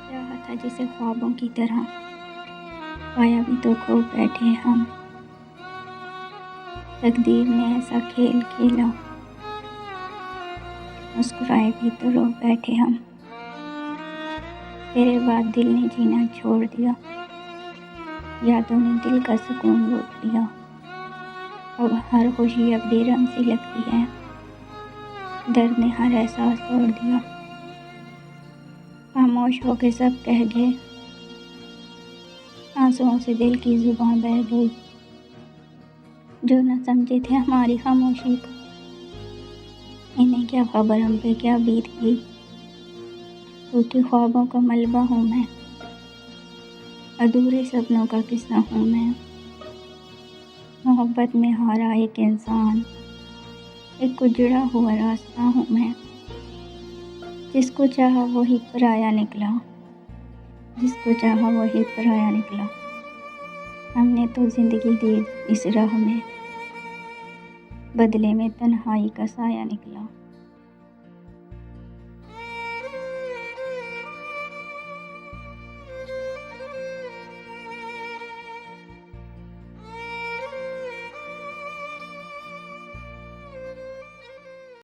चाहा था जिसे ख्वाबों की तरह, पाया भी तो खो बैठे हम। तकदीर ने ऐसा खेल खेला, मुस्कुराए भी तो रो बैठे हम। तेरे बाद दिल ने जीना छोड़ दिया, यादों ने दिल का सुकून लूट लिया। अब हर खुशी अब बेरंग सी लगती है, दर्द ने हर एहसास तोड़ दिया। खामोश होके सब कह गए, आंसुओं से दिल की जुबान बह गई। जो न समझे थे हमारी खामोशी को, इन्हें क्या खबर हम पे क्या बीत गई। टूटे ख्वाबों का मलबा हूँ मैं, अधूरे सपनों का किस्सा हूँ मैं। मोहब्बत में हारा एक इंसान, एक उजड़ा हुआ रास्ता हूँ मैं। जिसको चाहा वही पराया निकला, जिसको चाहा वही पराया निकला। हमने तो जिंदगी दी इस राह में, बदले में तन्हाई का साया निकला।